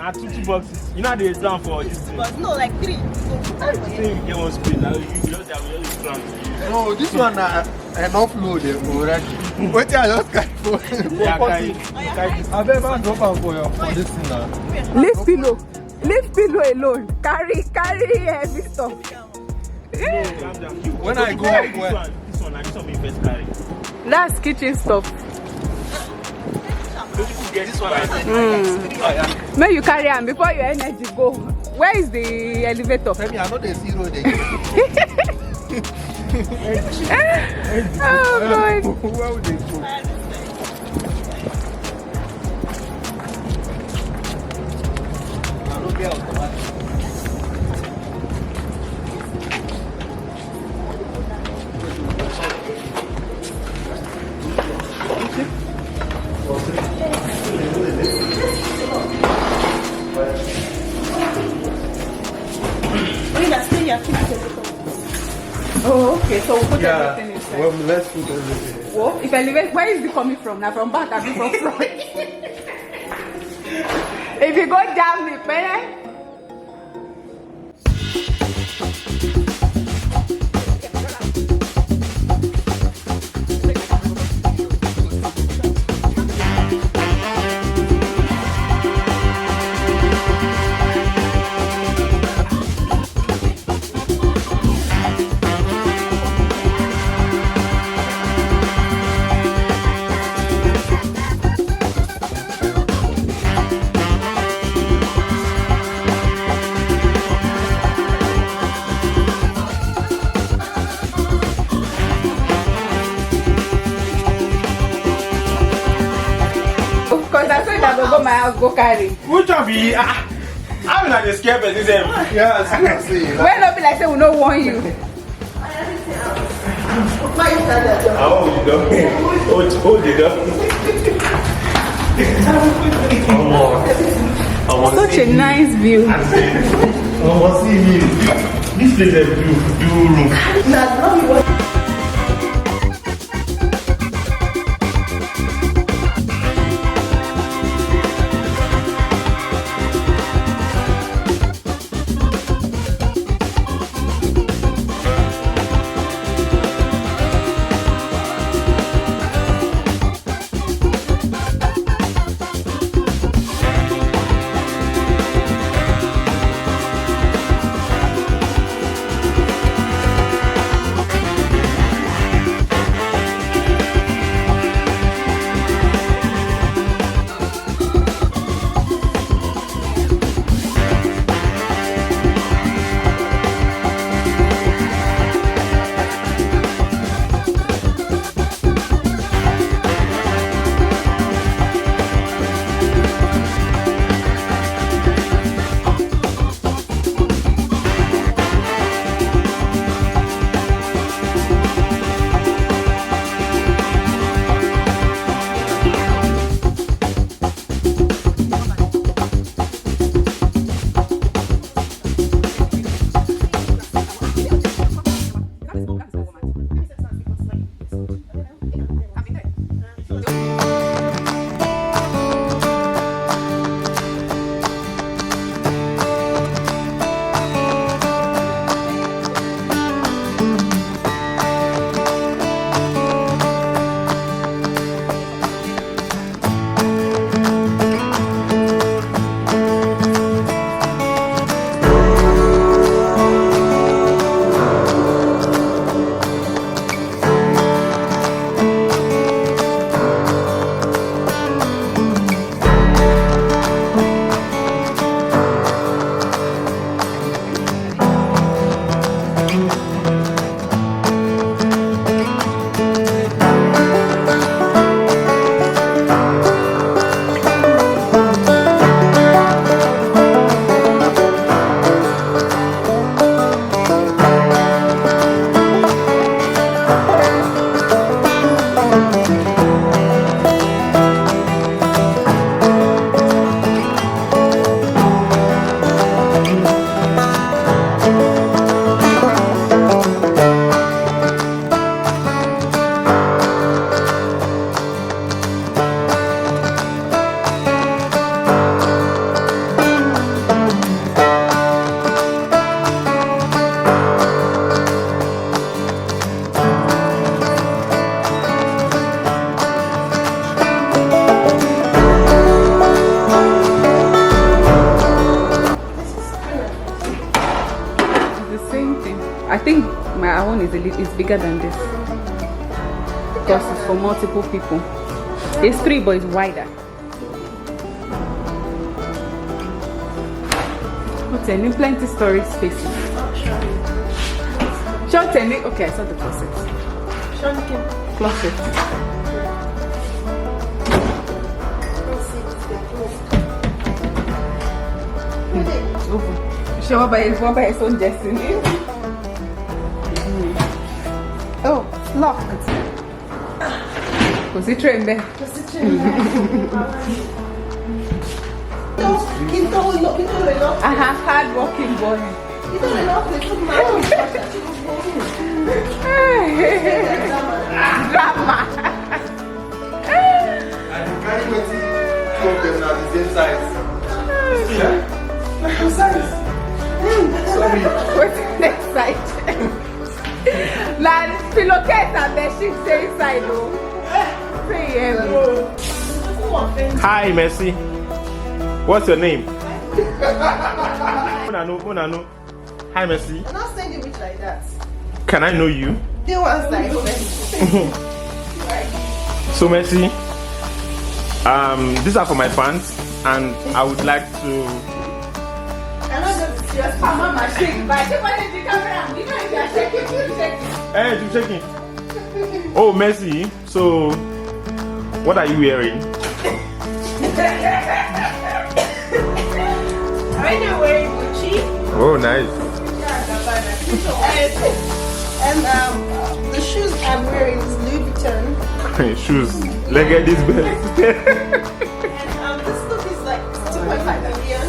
Now two boxes. You know they plan for this thing. But no, like 3. I think you get one space. Now you just have your plan. No, this one enough load already. What I just carry for? I've ever drop out for this thing now. Leave pillow. Leave pillow alone. Carry heavy stuff. When I go up, this one we first carry. That's kitchen stuff. This one. May you carry on before your energy go. Where is the elevator? I know the zero there. Oh God. Where would they go? Oh, okay. So we'll put everything inside. Well, let's put everything. Well, if elevate, where is it coming from? Now from back, I be from front. If you go down the pen. Go my house, go carry. Which one be? I'm not scared of this. Yeah, seriously. When not be like say we no want you. Hold it up. Such a nice view. This place is do room. it's bigger than this because it's for multiple people. It's 3, but it's wider. What's in plenty storage spaces. Short and okay, I saw the closet. Closet. Over. Show by his own destiny. Oh, it's locked. Consider him there. Hard working boy. Drama. And you can't wait to them now the same size. Yeah? Size. Sorry. What's the next side? Now, pillowcase and the sheet say inside. Hi, Messi. What's your name? Unano. Hi, Messi. I'm not saying it like that. Can I know you? They was like So, Messi, these are for my fans, and I would like to. I know just mama shake, but I keep on the camera. You know if you're shaking, you're shaking. Hey, you're shaking. Oh, Messi. So, what are you wearing? Right now wearing Gucci. Oh, nice. And the shoes I'm wearing is Louis Vuitton. Shoes. Let's get this belt. And this look is like 2.5 million.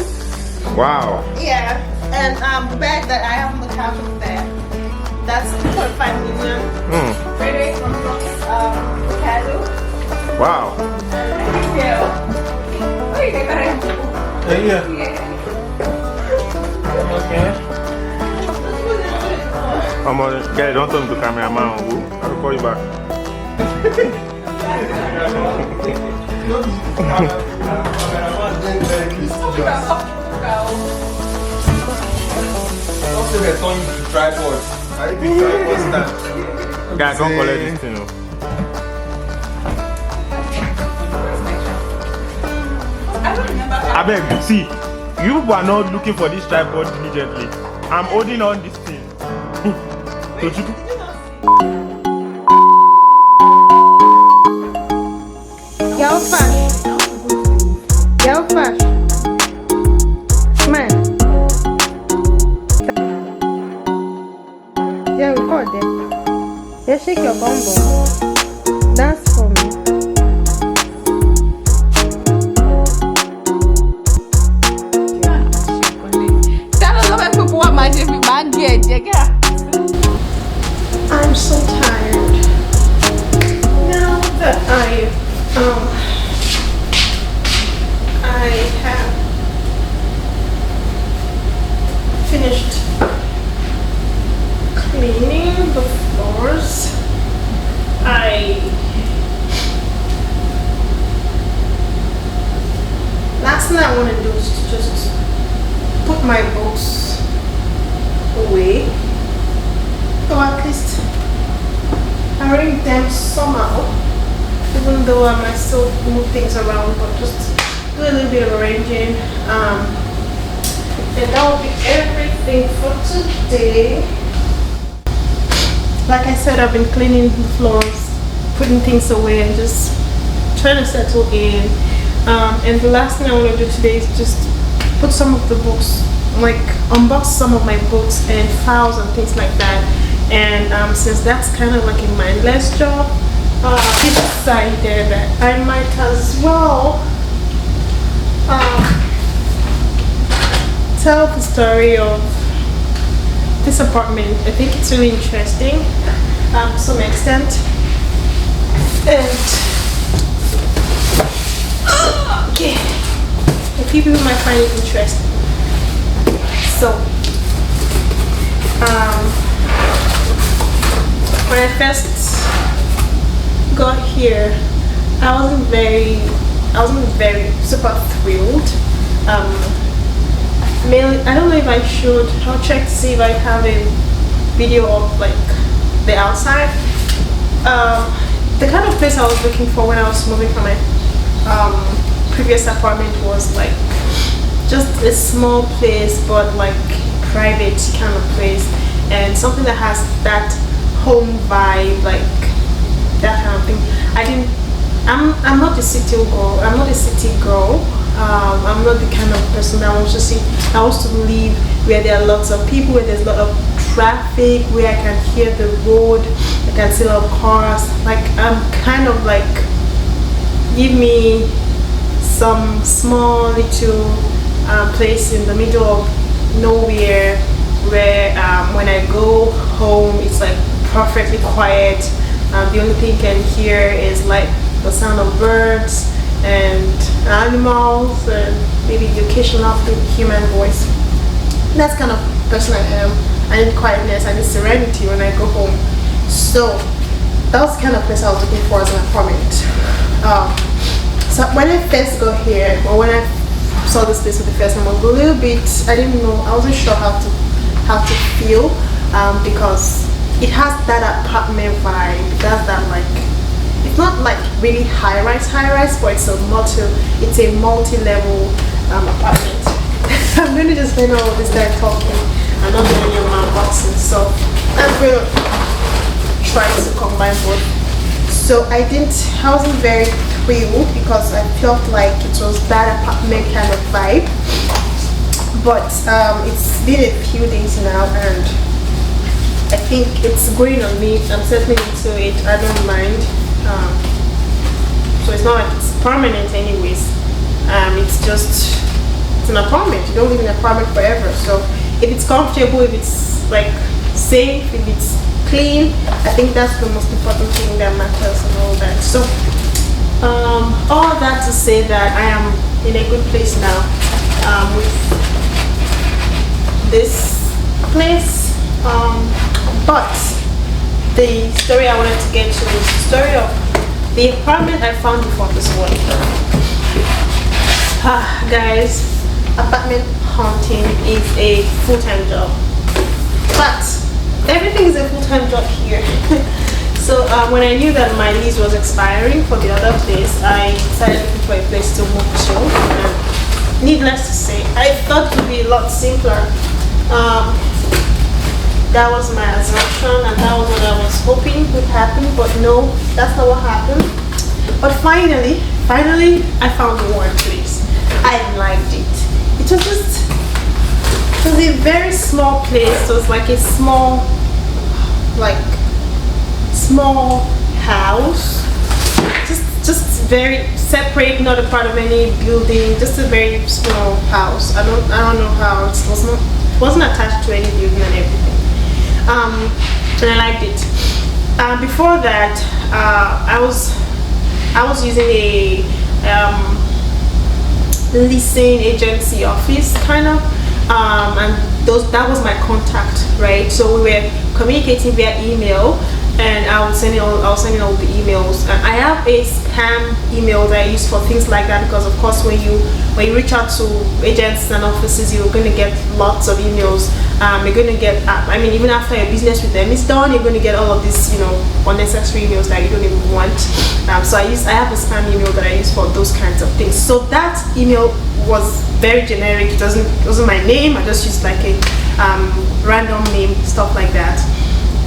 Wow. Yeah. And the bag that I have on the couch over there, that's 2.5 million. Really? From Ricardo. Wow. Yeah. Okay. Come on, guys, don't turn to cameraman. I'll call you back. Also, they're turning to tripods. I think tripods stand. Guys, don't collect this thing. I beg, see, you are not looking for this tripod diligently. I'm holding on this thing. Don't you? Yo, Fash. Yo, Fash. Come on. Yeah, record it. Yeah, shake your bum bum. Dance for me. I'm so tired. Now that I have finished cleaning the floors. Last thing I want to do is to just put my books away, or at least arrange them somehow, even though I might still move things around, but just do a little bit of arranging, and that will be everything for today. Like I said, I've been cleaning the floors, putting things away, and just trying to settle in, and the last thing I want to do today is just put some of the books, like unbox some of my books and files and things like that. And since that's kind of like a mindless job, I decided that I might as well tell the story of this apartment. I think it's really interesting to some extent, and okay, a few people might find it interesting. So when I first got here, I wasn't very super thrilled. Mainly, I don't know if I should. I'll check to see if I have a video of like the outside. The kind of place I was looking for when I was moving from my previous apartment was like just a small place, but like private kind of place, and something that has that home vibe, like that kind of thing. I'm not a city girl. I'm not a city girl. I'm not the kind of person that wants to see. I want to live where there are lots of people, where there's a lot of traffic, where I can hear the road, I can see a lot of cars. Like I'm kind of like, give me some small little place in the middle of nowhere where when I go home it's like perfectly quiet. The only thing you can hear is like the sound of birds and animals and maybe the occasional human voice. That's kind of person I am. I need quietness, I need serenity when I go home. So that was the kind of place I was looking for as an apartment. So when I first got here, or when I saw this place for the first time, I was a little bit, I didn't know, I wasn't sure how to feel, because it has that apartment vibe. It has that, like, it's not like really high-rise, but it's a multi-level apartment. I'm going to just spend all of this time talking and not doing any of my unboxing, so I'm going to try to combine both. So I wasn't very thrilled because I felt like it was that apartment kind of vibe, but it's been a few days now and I think it's growing on me. I'm settling into it. I don't mind. So it's not like it's permanent anyways. It's an apartment. You don't live in an apartment forever. So if it's comfortable, if it's like safe, if it's clean, I think that's the most important thing that matters and all that. So all that to say that I am in a good place now with this place. But the story I wanted to get to is the story of the apartment I found before this one. Guys, apartment hunting is a full-time job, but everything is a full-time job here. So when I knew that my lease was expiring for the other place, I decided looking for a place to move to. And needless to say, I thought it would be a lot simpler. That was my assumption and that was what I was hoping would happen, but no, that's not what happened. But finally I found one place. I liked it. It was a very small place. It was like a small house, just very separate, not a part of any building, just a very small house. I don't know how it wasn't attached to any building and everything. And I liked it. Before that, I was using a leasing agency office kind of, and that was my contact, right? So we were communicating via email, and I was sending all the emails. And I have a spam email that I use for things like that, because of course when you reach out to agents and offices, you're going to get lots of emails. You're going to get, even after your business with them is done, you're going to get all of these, unnecessary emails that you don't even want. So I have a spam email that I use for those kinds of things. So that email was very generic. It wasn't my name. I just used like a random name, stuff like that.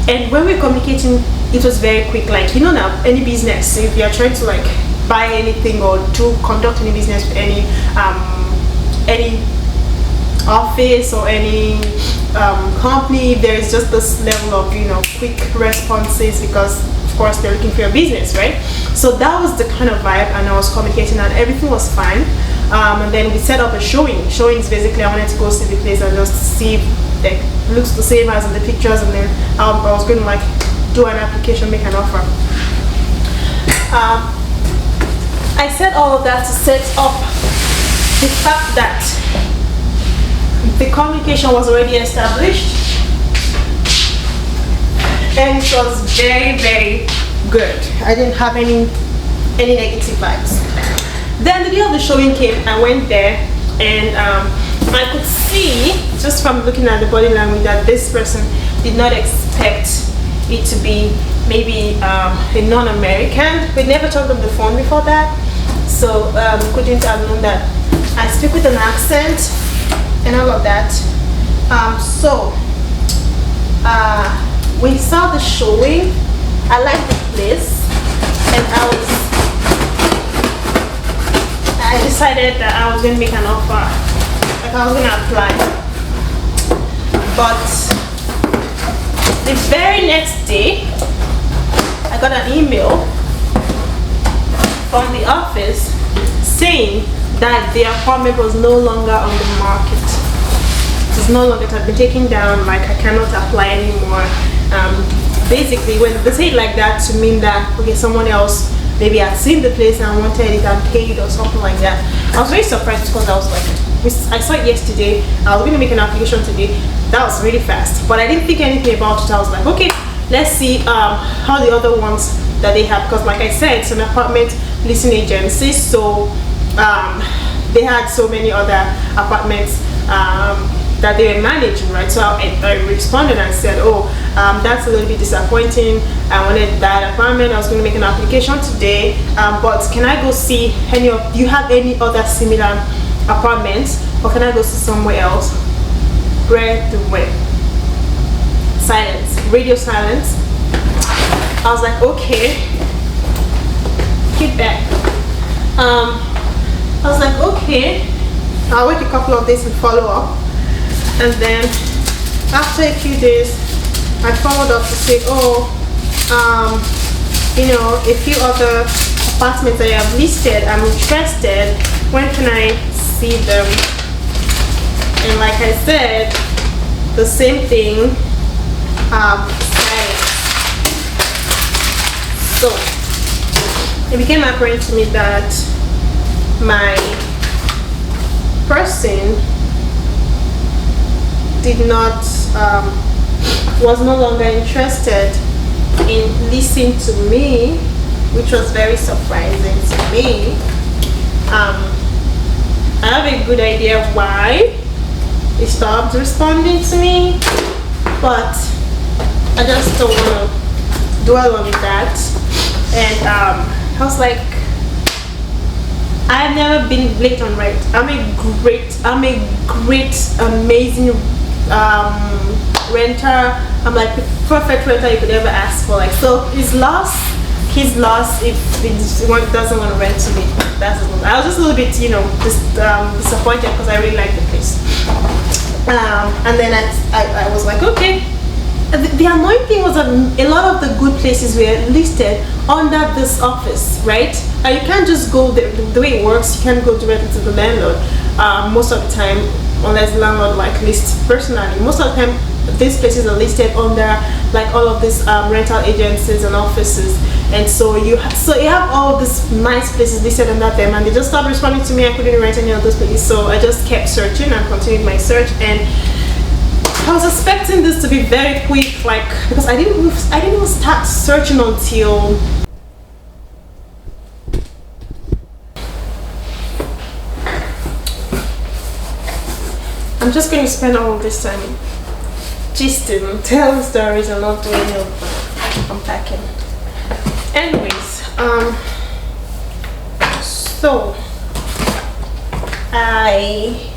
And when we're communicating, it was very quick. Like, now, any business, if you're trying to like buy anything or to conduct any business with any office or any company, there is just this level of quick responses, because of course they're looking for your business, right? So that was the kind of vibe, and I was communicating and everything was fine. And then we set up a showing. Showing is basically I wanted to go see the place and just see if it looks the same as in the pictures, and then I was going to like do an application, make an offer. I said all of that to set up the fact that the communication was already established and it was very, very good. I didn't have any negative vibes. Then the day of the showing came, I went there, and I could see just from looking at the body language that this person did not expect it to be maybe a non-American. We never talked on the phone before that, so couldn't have known that I speak with an accent and all of that. We saw the showing. I liked the place, and I decided that I was going to make an offer, like I was going to apply. But the very next day, I got an email from the office saying that the apartment was no longer on the market. It was no longer, it had been taken down, like I cannot apply anymore. Basically, when they say it like that, to mean that, okay, someone else maybe had seen the place and wanted it and paid or something like that. I was very surprised because I was like, I saw it yesterday, I was going to make an application today. That was really fast, but I didn't think anything about it. I was like, okay, let's see how the other ones that they have, because like I said, it's an apartment leasing agency, so they had so many other apartments that they were managing, right? So I responded and said, oh, that's a little bit disappointing. I wanted that apartment. I was going to make an application today, but can I go see any of, do you have any other similar apartments, or can I go see somewhere else? Where to where? Silence, radio silence. I was like, okay, keep back. I was like, okay, I'll wait a couple of days and follow up. And then after a few days, I followed up to say, oh, you know, a few other apartments that I have listed, I'm interested. When can I see them? And like I said, the same thing. So it became apparent to me that my person did not was no longer interested in listening to me, which was very surprising to me. I have a good idea of why he stopped responding to me, but I just don't want to dwell on that. And I was like, I've never been late on rent. I'm a great, amazing renter. I'm like the perfect renter you could ever ask for. Like, so his loss if he doesn't want to rent to me. That's it. I was just a little bit, you know, disappointed because I really like the place. And then I was like, okay. The annoying thing was that a lot of the good places were listed under this office, right? You can't just go there. The way it works, you can't go directly to the landlord most of the time, unless the landlord like lists personally. Most of the time, these places are listed under like all of these rental agencies and offices, and so you have all these nice places listed under them, and they just stopped responding to me. I couldn't rent any of those places, so I just kept searching and continued my search. And I was expecting this to be very quick, like, because I didn't even start searching until I'm just going to spend all of this time gisting, telling stories and not doing any of unpacking. Anyways, so I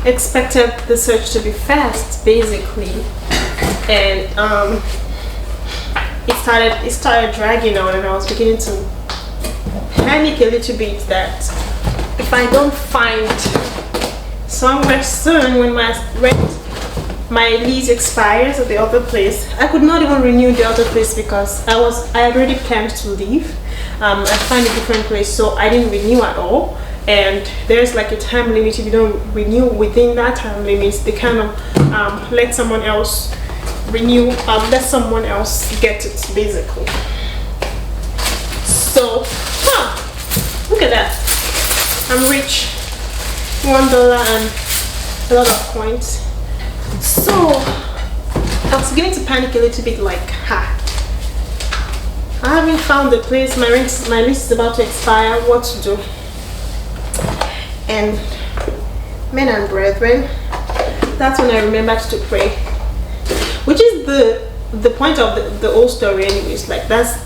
expected the search to be fast, basically, and it started dragging on, and I was beginning to panic a little bit that if I don't find somewhere soon when my lease expires at the other place, I could not even renew the other place because I had already planned to leave and find a different place, so I didn't renew at all. And there's like a time limit. If you don't renew within that time limit, they kind of let someone else renew, let someone else get it, basically. So, look at that. I'm rich. $1 and a lot of coins. So, I was beginning to panic a little bit, like, I haven't found the place. My lease is about to expire. What to do? And men and brethren, that's when I remembered to pray. which is the point of the whole story anyways. Like that's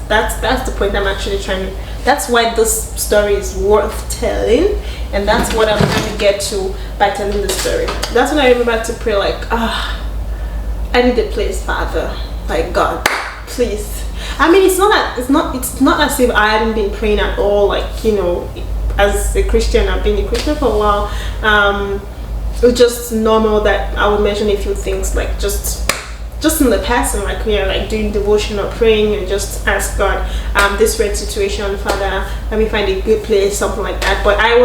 the point I'm actually trying to, that's why this story is worth telling, and that's what I'm trying to get to by telling the story. That's when I remember to pray, like, I need a place, Father, like, God, please. I mean, it's not as if I hadn't been praying at all. Like, you know, as a Christian, I've been a Christian for a while. It's just normal that I would mention a few things, like just in the past, and like, you know, like doing devotion or praying and just ask God, this red situation, Father, let me find a good place, something like that. But I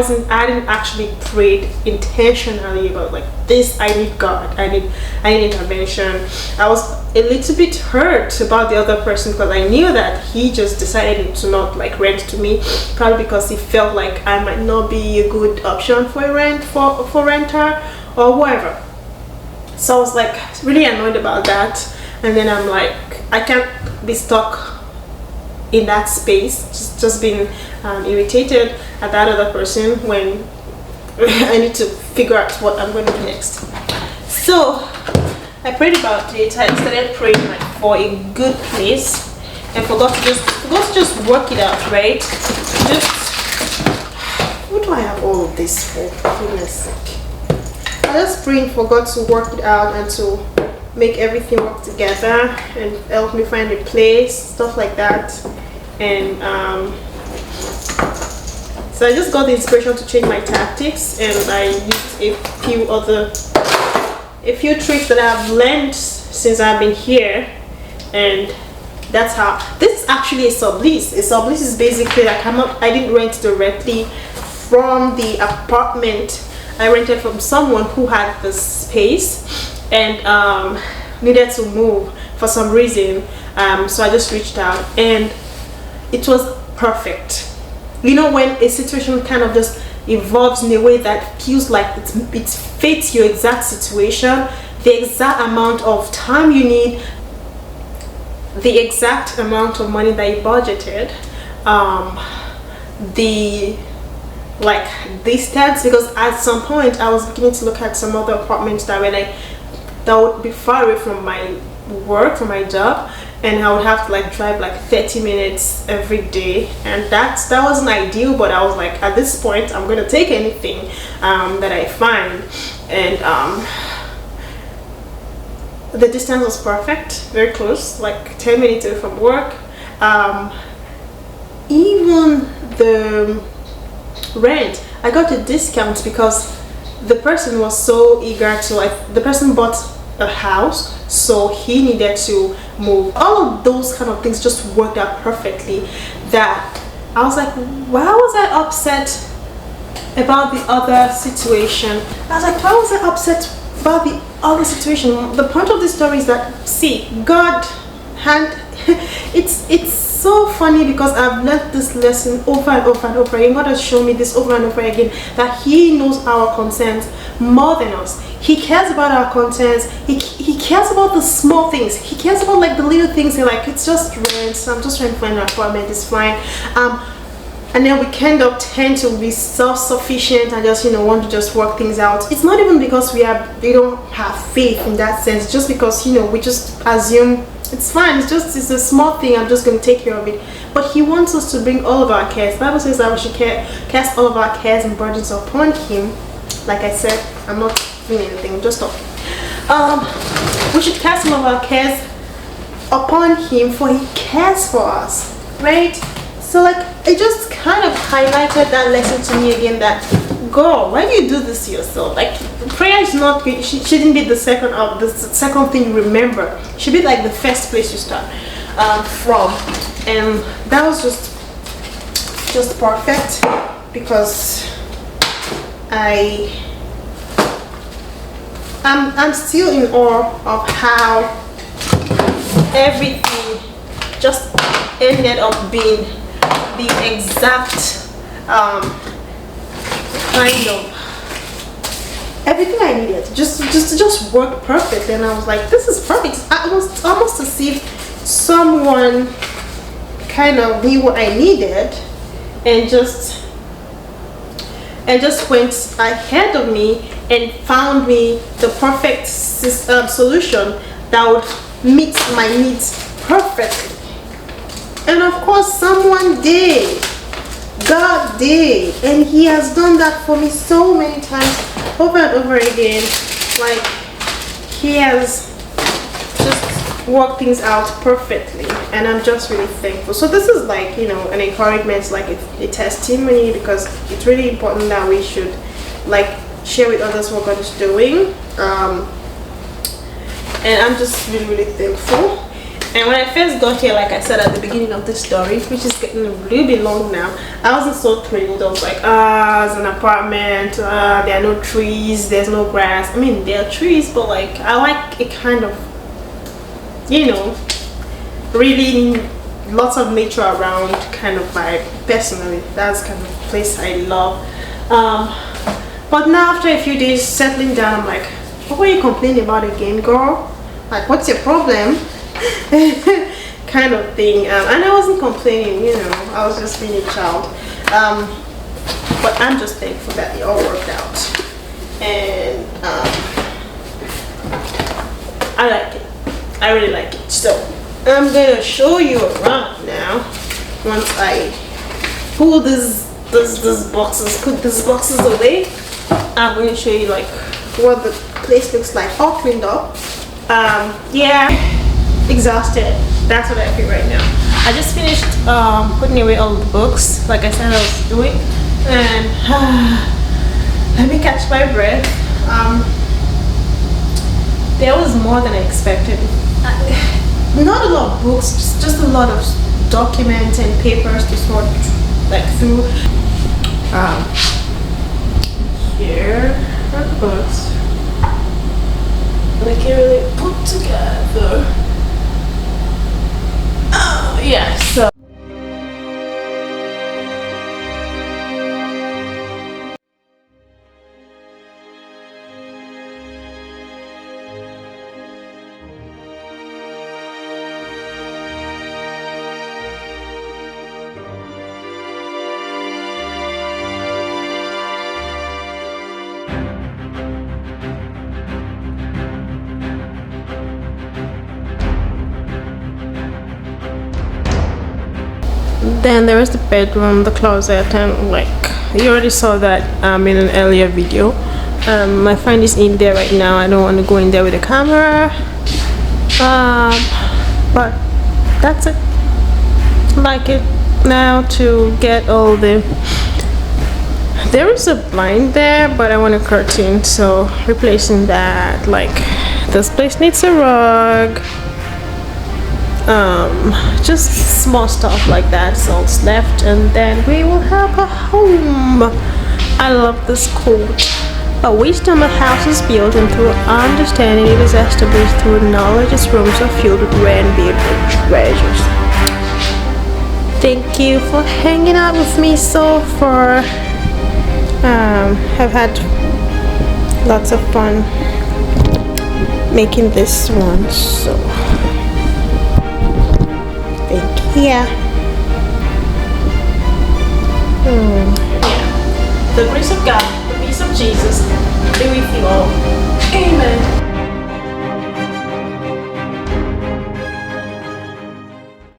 didn't actually pray intentionally about like this. I need God, I need intervention. I was a little bit hurt about the other person because I knew that he just decided to not like rent to me, probably because he felt like I might not be a good option for a renter or whatever. So I was like really annoyed about that, and then I'm like, I can't be stuck in that space, just being irritated at that other person when I need to figure out what I'm going to do next. So I prayed about it. I started praying like for a good place, and forgot to just work it out, right? What do I have all of this for? For goodness sake. I just prayed for God to work it out and to make everything work together and help me find a place, stuff like that. And so I just got the inspiration to change my tactics, and I used a few tricks that I've learned since I've been here, and that's how. This is actually a sublease. A sublease is basically like I didn't rent directly from the apartment. I rented from someone who had the space and needed to move for some reason. So I just reached out, and it was perfect. You know, when a situation kind of just evolves in a way that feels like it fits your exact situation, the exact amount of time you need, the exact amount of money that you budgeted, the like distance, because at some point I was beginning to look at some other apartments that would be far away from my work, from my job, and I would have to like drive like 30 minutes every day, and that wasn't ideal. But I was like, at this point I'm gonna take anything that I find, and the distance was perfect, very close, like 10 minutes away from work. Even the rent, I got a discount because the person was so eager to, like, the person bought a house, so he needed to move. All of those kind of things just worked out perfectly, that I was like, why was I upset about the other situation? I was like, why was I upset about the other situation? The point of this story is that, see, God had it's so funny, because I've learned this lesson over and over and over again. God has shown me this over and over again, that He knows our concerns more than us. He cares about our concerns. He cares about the small things. He cares about like the little things. Like, it's just rent, so I'm just trying to find an apartment, it's fine. And then we kind of tend to be self-sufficient and just, you know, want to just work things out. It's not even because we don't have faith in that sense. It's just because, you know, we just assume it's fine, it's a small thing, I'm just going to take care of it. But He wants us to bring all of our cares. The Bible says that we should cast all of our cares and burdens upon Him. Like I said, I'm not doing anything, I'm just talking. We should cast all of our cares upon Him, for He cares for us, right? So like, it just kind of highlighted that lesson to me again, that girl, why do you do this to yourself? Like, prayer is not, shouldn't be the second thing you remember. It should be like the first place you start from. And that was just perfect, because I'm still in awe of how everything just ended up being the exact kind of everything I needed, just worked perfectly. And I was like, this is perfect. I was almost as if someone kind of knew what I needed and just went ahead of me and found me the perfect solution that would meets my needs perfectly. And of course, someone did. God did. And He has done that for me so many times, over and over again. Like, He has just worked things out perfectly. And I'm just really thankful. So this is like, you know, an encouragement, like a testimony, because it's really important that we should like share with others what God is doing. And I'm just really thankful. And when I first got here, like I said at the beginning of the story, which is getting a little bit long now, I wasn't so thrilled. I was like, it's an apartment, there are no trees, there's no grass. I mean, there are trees, but like I like a kind of, you know, really lots of nature around kind of vibe. Personally, that's kind of place I love. But now after a few days settling down, I'm like, what were you complaining about again, girl? Like, what's your problem? Kind of thing. And I wasn't complaining, you know, I was just being a child. But I'm just thankful that it all worked out. And I like it. I really like it. So I'm gonna show you around now. Once I pull these boxes, put these boxes away, I'm going to show you like what the place looks like all cleaned up. Yeah, exhausted. That's what I feel right now. I just finished putting away all the books like I said I was doing, and let me catch my breath. There was more than I expected. Not a lot of books, just a lot of documents and papers to sort like through. Here are the books. They can't really put together. Oh yeah, so then there is the bedroom, the closet, and like you already saw that in an earlier video. My friend is in there right now. I don't want to go in there with the camera, but that's it. Like it now to get all the, there is a blind there, but I want a curtain, so replacing that. Like this place needs a rug. Just small stuff like that, so it's left, and then we will have a home. I love this quote. By wisdom a house is built, and through understanding it is established. Through knowledge its rooms are filled with rare and beautiful treasures. Thank you for hanging out with me so far. I've had lots of fun making this one, so thank you. Yeah. The grace of God, the peace of Jesus be with you all.